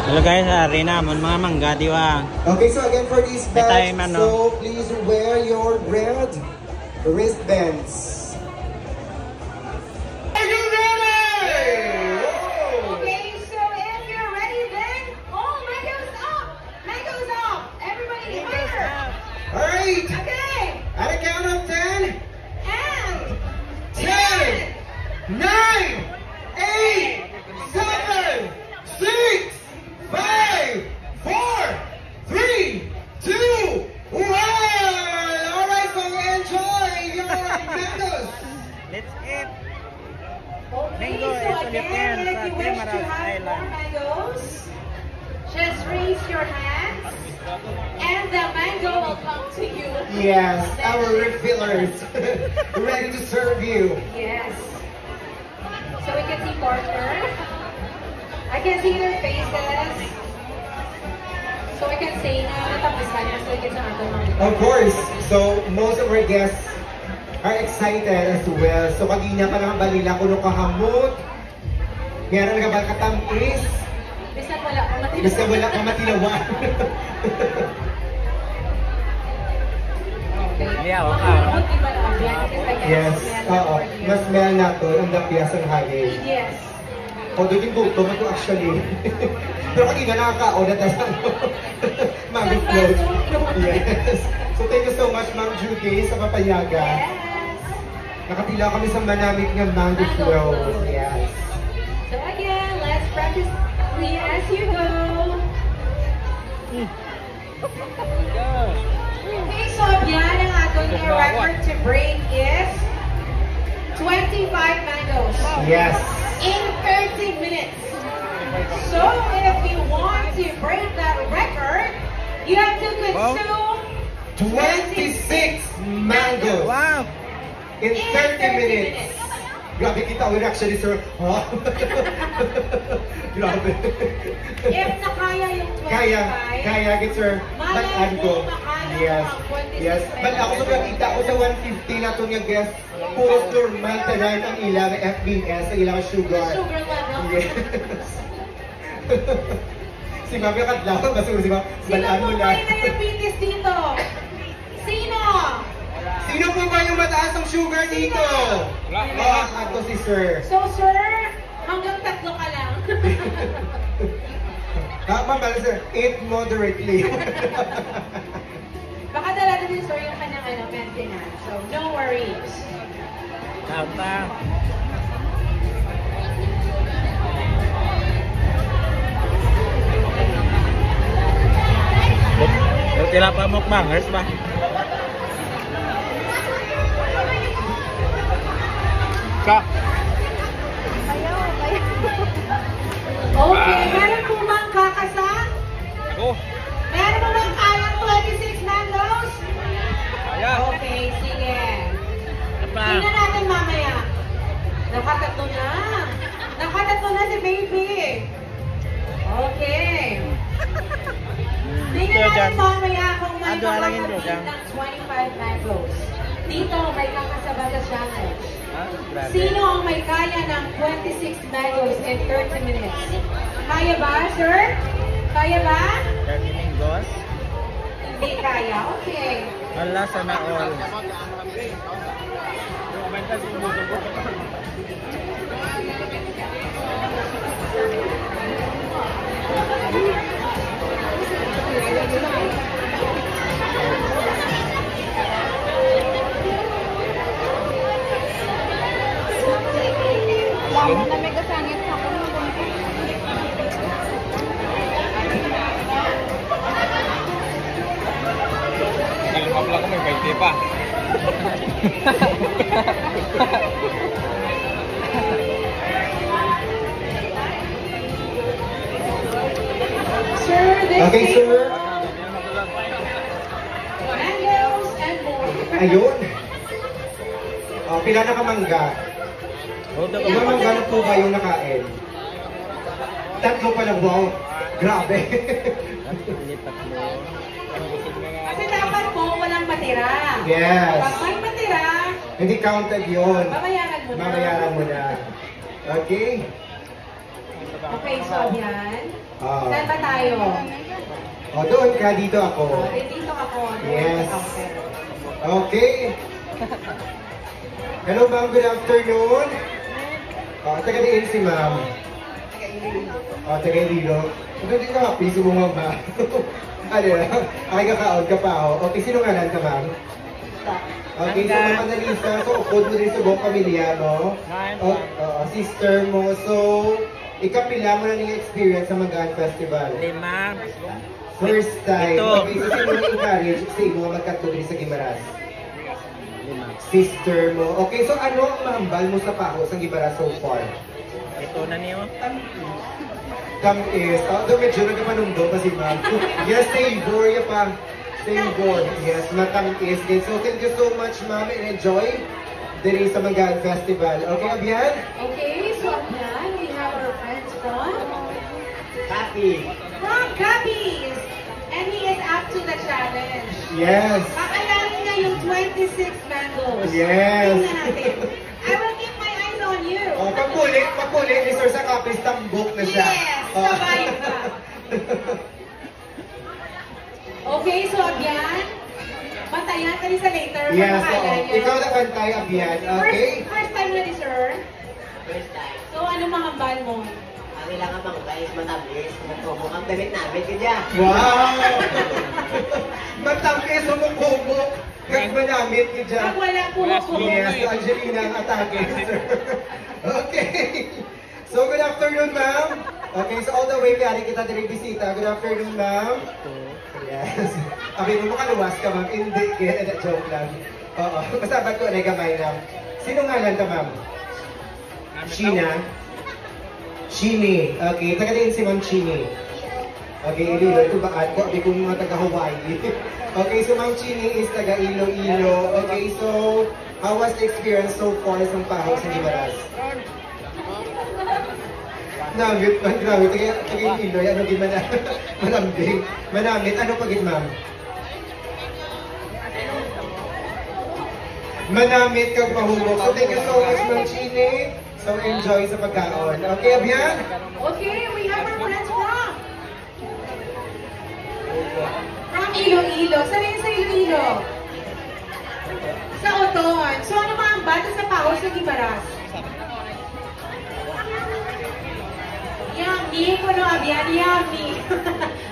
Hello guys, arena mon mga mangga diwa. Okay, so again for these bags, so please wear your red wristbands. Are you ready? Okay, so if you're ready then, mango's up! Mango's up! Everybody higher! Alright! Okay! At a count of 10, And 10, 9, 8, 7, 6, 5, 4, 3, 2, 1! Alright, so enjoy your mangoes! Let's eat. Okay, Mango, so ito again, depends if sa you wish to Camarines have Island. more mangoes, just raise your hands and the mango will come to you. Yes, our refillers ready to serve you. Yes. So we can see Parker. I can see their faces. So we can say na natapusan na so we can Of course. So most of our guests are excited as well. So kanina ka lang balila kuno kahamot. Meron nga ba katamis? Bisan wala pa matilawan. Bisan wala pa matilawan. Liyaw ka. Yes. Oo. Mas smell na to ang dapyas ang hangin. Yes. O doon yung buto mo to actually. Pero kanina nakakaon na tayo. Mami float. Yes. So thank you so much Ma'am Judy sa papayagan. Yes. Nakapila kami sa manamit ng mango float. Yes. So again, let's practice clean as you go. Okay, so yan ang ating record to break is 25 mangoes. Yes. In 30 minutes. So if you want to break that record, you have to consume 26 mangoes. Wow! In 30 minutes. Grabe kita, we're actually sir. Huh? Grabe. If nakaya yung 25, Kaya, get sir. Balaan ko. Yes. Yes. But ako sa nakita ko sa 150 na itong yung guest, puro normal tonight ang ilang FBS, ang ilang sugar. Sugar level. Yes. Si Mami Kadlaw, masuro si Mami. Sino po ba yung diabetes dito? Sino? Sino po ba yung mataas ang sugar dito? Ako si Sir. So sir, hanggang 3 ka lang. Ma'am, Sir, eat moderately. Baka dala din sir yung kanyang maintenance. So no worries. Tama. Tila pa mukbangers ba? Ka. Okay, meron po bang kakasa? Ako. Meron po bang kayang 26 mangoes? Kaya. Okay, sige. Apa? Tingnan natin mamaya. Nakatatlo na. Nakatatlo na si baby. Okay. Tingnan natin mamaya kung may makakapit ng 25 mangoes. Dito may kakasaba sa challenge. Sino ang may kaya ng 26 mangoes in 30 minutes? Kaya ba, sir? Kaya ba? 30 mangoes? Hindi kaya. Okay. Wala sana all. Lalo na may kasangit sa ako. Nilmapla ko may baite pa. Sir, this Okay, is sir. mangoes and more. Ayun. Pila na kamangga. Ilang mangga na po ba yung nakain? 3 pa lang. Wow. Grabe. Kasi dapat po walang matira. Yes. Pag may matira, Hindi counted yun. babayaran mo na. Mamayaran mo na. Okay. Okay, so yan. Ah. Saan ba tayo? O, doon ka, dito ako. Dito ako. Yes. Okay. Okay. Hello ma'am, good afternoon. Taga diin si ma'am. Taga Ililo. Hindi ka happy, sumunga ba? Ano na? Ay, kakaon ka pa ako. Okay, sino ngalan ka ma'am? Okay, so Ma'am Annalisa, so upod mo din sa buong pamilya, no? Sister mo, so ikapila mo na ng experience sa Magaan Festival. 5. First time. Ito. Okay, so sino na-encourage sa imo nga magkanto din sa Gimaras? 5. Sister mo. Okay, so ano ang mahambal mo sa pako sa Gimaras so far? Ito na niyo. Tamis. Doon medyo nagpapanundo pa si ma'am. Yes, savor. Yan pa. Savor. Yes, matamis. Okay, so thank you so much ma'am and enjoy diri sa Magaan Festival. Okay, Abian? Okay, so yan, we have our friends from Happy. Capiz. And he is up to the challenge. Yes. Kakalanin niya yung 26 mangoes. Yes. Tingnan natin. I will keep my eyes on you. Pagpulit ni Sir sa kapis, tambok na siya. Yes, sabay ka. Okay, so again, bantayan ka rin sa later. Yes, Makakaya oo. niya. Ikaw na bantay, Abian. Okay? First time na ni sir. First time. So, ano mga bal mo? Kami lang ang mga guys, matamis. Nagkumok ang damit namin, kanya. Wow! Matamis, sumukubok. Kaya manamit ka dyan. Pag wala pumukuha. Yes, Angelina ang atake, sir. Okay. So, good afternoon, ma'am. Okay, so all the way, kaya kita din bisita. Good afternoon, ma'am. Yes. Okay, mo makaluwas ka, ma'am. Hindi, kaya joke lang. Oo, masabat ko na gamay lang. Sino nga lang ka, ma'am? Sheena. Chini. Okay, taga din si Ma'am Chini. Okay, Iloilo. Ito ba ko? Abi kung mga taga-Hawaii. Okay, so Ma'am Chini is taga Iloilo. Okay, so how was the experience so far sa pahog sa Gimaras? Namit, grabe. Taga Iloilo. Ano gimana? Malambing. Manamit. Ano pagit, ma'am? Manamit kang pahubog. So thank you so much, Ma'am Chini. So enjoy sa pagkaon. Okay, Abian? Okay, we have our friends from Iloilo. Saan yun sa Iloilo? Sa Oton. So ano mga ang bata sa Pao sa Gimaras? Yummy! Kuno Abian, yummy!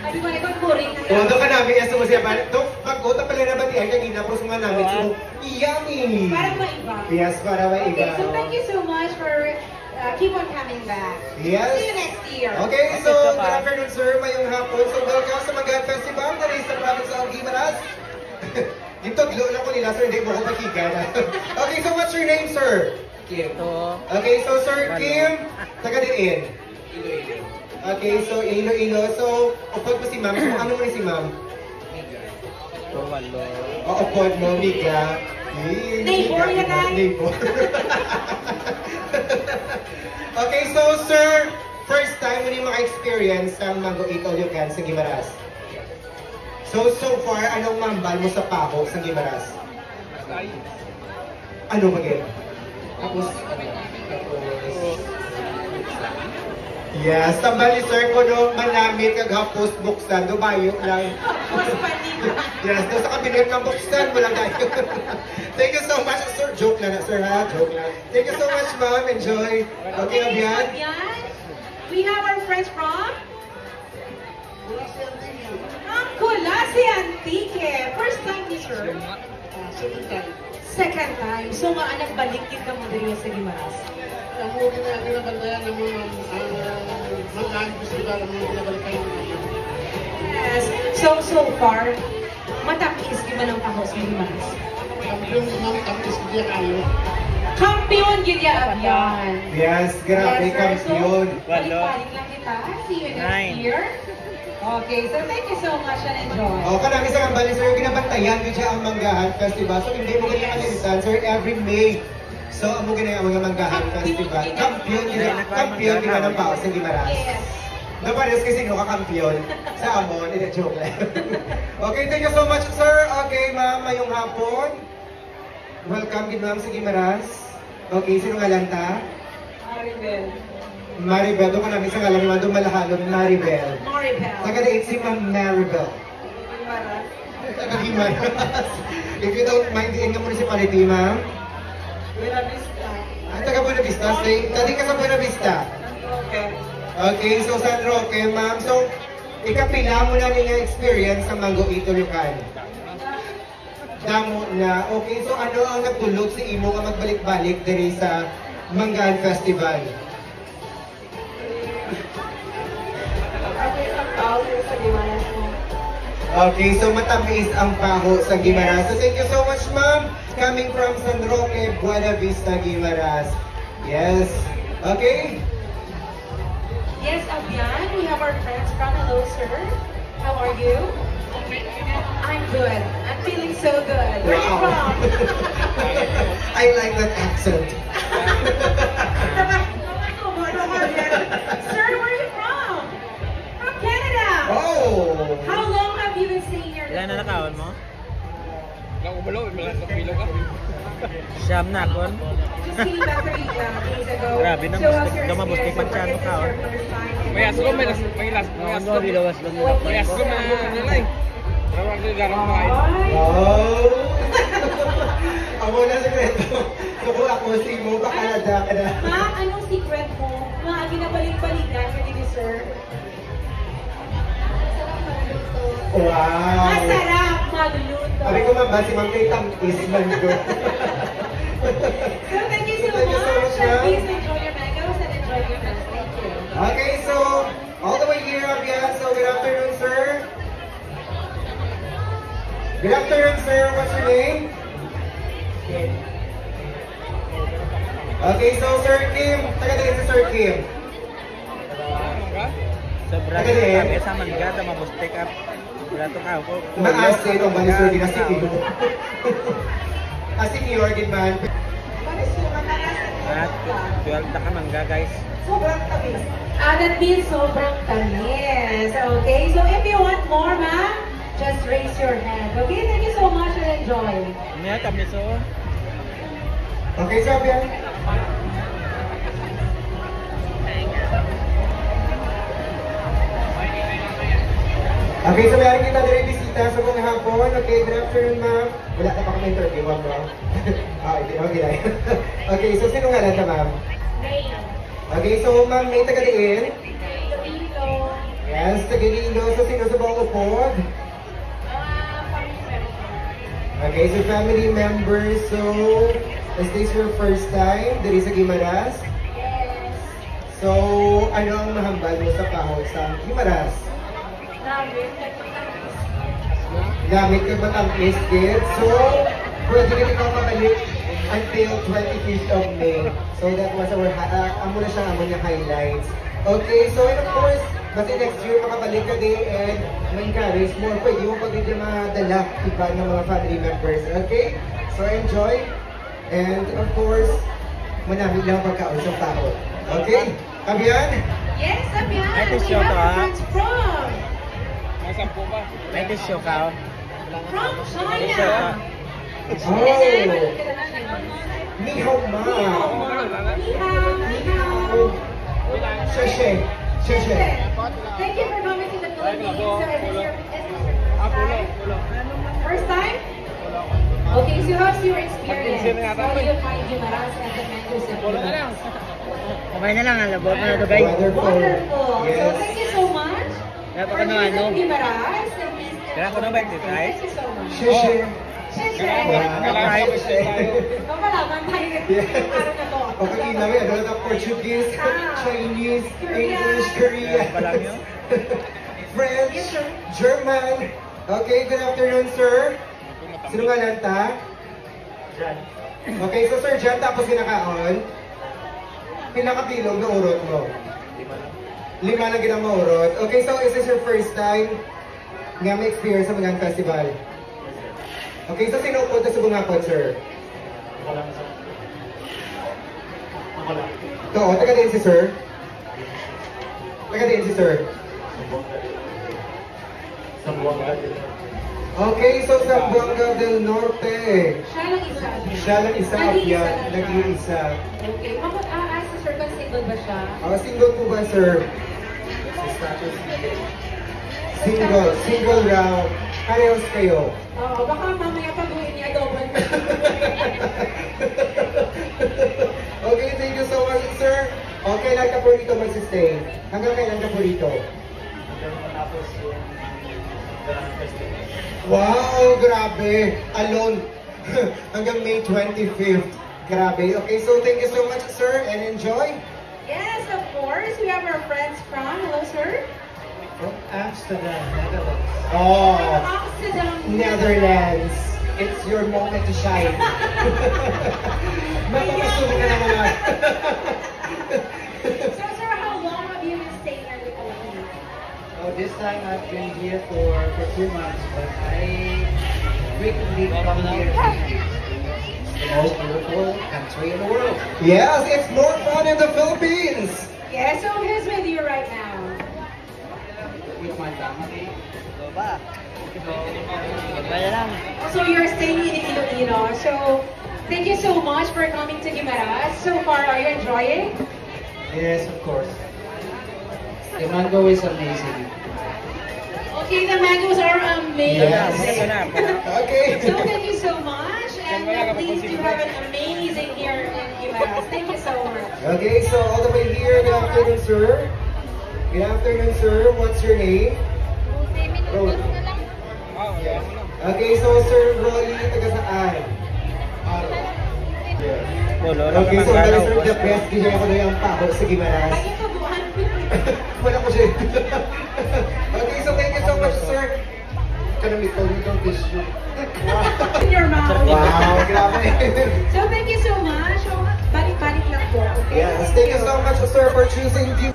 Abi mo ikaw kuring na O, doon ka namin, yes, mo siya ba? Doon, pag-uta pala na batihan kanina, pero sumnga namin, so, yummy! Parang maiba. Yes, para Okay, maiba. so thank you so much for keep on coming back. Yes. See you next year. Okay, so, good afternoon, sir, mayong hapon. So, welcome sa Magaan Festival, dali sa province of Gimaras. Ito, gilo lang ko nila, sir, hindi mo ko makigan. Okay, so what's your name, sir? Kim. Okay, so, Sir Kim, taga-diin. Okay, so Iloilo. So, upod mo si ma'am. So, ano mo rin si ma'am? O, upod mo, Mika. Neighbor yan, ay. Neighbor. Okay, so sir, first time mo rin maka-experience ng Mango Eat All You Can sa Gimaras. So far, anong mambal mo sa pako sa Gimaras? Ano ba yun? Tapos, yes, tambal ni Sir ko no, manamit kag hapos buksan, dumayo lang. Mas panito. Yes, doon sa kabinet ng buksan mo lang tayo. Thank you so much, Sir. Joke lang na, Sir, ha? Joke lang. Thank you so much, ma'am. Enjoy. Okay, Abian? We have our friends from Colasi Antique. First time ni sir? Second time. So nga anak balikin ka mo din sa Gimaras. Ang muna na binabantayan ng mga Magaan Festival ang mga binabalikan namin. Yes. So far, matamis ka man ang pahos ng Gimaras. Kampiyon ng tapos hindi kayo. Kampiyon gilya Abian. Yes, grabe, kampiyon. Balik-balik lang kita. See you next year. Okay, so thank you so much and enjoy. O, kanami sa kambali, sir, ginabantayan ko siya ang Manggahan Festival. So, hindi mo ganyan kalimutan, sir, every May. So, amo ganyan ang mga Manggahan Festival. Kampiyon gina ng Paos ng Gimaras. Yes. Napares kasi no, kakampiyon sa amon, hindi joke lang. Okay, thank you so much, sir. Okay, ma'am, mayong hapon. Welcome, good ma'am, sa Gimaras. Okay, sino nga lang ta? Aribel. Maribel, doon ko namin sa ngalang naman, doon malahalon, Maribel. Maribel. Taga-date si Ma'am Maribel. Taga-Gimaras. If you don't mind, diin ka municipality, ma'am. Buena Vista. Taga Buena Vista. Tadi ka sa Buena Vista. Okay. Okay, so San Roque, ma'am. So, ikapila mo na niya experience sa Mango Ito Lucan. Damo na. Okay, so ano ang nagtulog si Imo nga magbalik-balik diri sa Manggaan Festival? Okay, so matamis ang paho sa Guimaras. So thank you so much, ma'am. Coming from San Roque, Buena Vista, Guimaras. Yes. Okay. Yes, Abian, we have our friends from Hello, sir. How are you? I'm good. I'm feeling so good. Where are you Wow. from? I like that accent. Sir, where are you from? From Canada. Oh. How long have you been seeing your Ilan na nakaon mo? Nakubalo, malang kapilo ka. Siyam na kon. Just came back 3 days ago. Grabe na, Show us your gamabustik experience man siya, with ano, your first time. May aso, may las, may las, may aso. bilawas lang May aso, may nalay. Rawag na garang mga ito. Ay. Oh. Amo na sekreto. So kung ako si Imo, Canada ka na. Ma, anong secret mo? Mga ginabalik-balikan ka ni sir. Wow. Masarap magluto. Sabi ko ma'am, si Ma'am Kay Tampis man ko. So thank you so Thank you so much, much. ma'am. Please enjoy your mangoes and enjoy your meals. Thank you. Okay, so all the way here, Abian. So good afternoon, sir. Good afternoon, sir. What's your name? Okay, so Sir Kim. Taga-date si Sir Kim. Sobrang Taga-date. kami sa Mangga, mabustik up. Wala to ka ako. Maasin o bali sir, ginasikiyo. Asikiyo, gid man. At 12 na ka Mangga, guys. Sobrang tamis. That means sobrang tamis. Okay, so if you want more, ma, just raise your hand. Okay, thank you so much and enjoy. Niya kami so. Okay, so Abian. Okay, so meron kita din bisita sa mga hapon. Okay, good afternoon, ma'am. Wala na pa kami interview, ma'am, no? Okay, okay. Okay, so sino nga lang ma'am? May. Okay, so ma'am, may taga-diin. Dito. Yes, taga-Lilo. So sino sa buong upod? Okay, so family members. So, is this your first time? Diri sa Guimaras? Yes. So, ano ang mahambal mo sa pahod sa Guimaras? Gamit ka ba ang kids? So, pwede ka ikaw mabalik until 25th of May. So, that was our, amo na siya, amo niya highlights. Okay, so and of course, kasi next year makabalik ka din and ma-encourage more. Pwede mo pag hindi madala iba ng mga family members. Okay? So, enjoy. And of course, manamit lang pagkaon sa pahod. Okay? Kabiyan? Yes, Abian. Ay, We tisyo have to, our ah. friends from May sampo ba? May tissue ka. China. Oh! Ni hao ma! Ni hao. Sheshe! Sheshe! Thank you for coming to the Philippines. So, is this your first time? Okay, so how's your experience? How do you find Guimaras and the mangoes of Guimaras? Okay na lang, alabot na ito, guys. Wonderful! Wonderful. So Yes! thank you so much. Kaya pa For ka na, visiting ano? Guimaras. And please Kaya ako na ba ito, guys? Thank you so much. Sheshe! Kapalaman tayo araw na to. Okay, namin, ano na Portuguese, Chinese, English, Korean, Pa lang yun? French, Yes, sir. German. Okay, good afternoon, sir. Sino nga lang ta? Okay, so Sir Jan, tapos kinakaon. Pinakabilog na urot mo. 5 na ginang maurot. Okay, so is this your first time nga may experience sa Manggaan Festival? Okay, so sino punta sa Bungapon, sir? Oo, taga din si sir. Taga din si sir. Okay, so Zamboanga del Norte. Siya lang isa. Siya lang isa, yan. Nag-iisa. Okay. Si Sir, kung single ba siya? Single po ba, sir? Single raw. Parehas kayo. Oo, baka mamaya pag-uwi niya double. Okay, thank you so much, sir. Okay, kailan ka po dito magsistay? Hanggang kailan ka po dito? Wow, grabe. Alone. Hanggang May 25th. Grabe. Okay, so thank you so much, sir, and enjoy. Yes, of course. We have our friends from. Hello, sir. From Amsterdam, Netherlands. Oh, Amsterdam. Netherlands. It's your moment to shine. Mapapasukin ka na mga. So, sir, how long have you been staying in the Philippines? Oh, this time I've been here for 2 months, but I frequently come here. It's the most beautiful country in the world. Yes, it's more fun in the Philippines. Yeah, so who's with you right now? With my family. Ba? Kaya lang. So you're staying in Iloilo. So thank you so much for coming to Guimaras. So far, are you enjoying? Yes, of course. The mango is amazing. Okay, the mangoes are amazing. Yes. Okay. So thank you so much, and we're pleased to have an amazing here in Guimaras. Thank you so much. Okay, so all the way here, good afternoon, sir. Good afternoon, sir. What's your name? Roy. Okay, so Sir Roy, taga saan? Okay, so dahil sir, the best, ginaya ko na yung pako sa Guimaras. Ay, ito, buwan. Wala ko siya. Okay, so thank you so much, sir. Kanamit ko dito tissue. In your mouth. Wow, grabe. So thank you so much. So, balik-balik lang po. Okay? Yes, thank you so much, sir, for choosing you.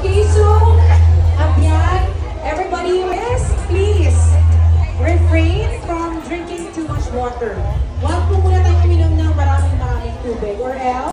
Okay, so, Abyan, everybody, yes, please refrain from drinking too much water. Huwag po muna tayong uminom ng maraming tubig or else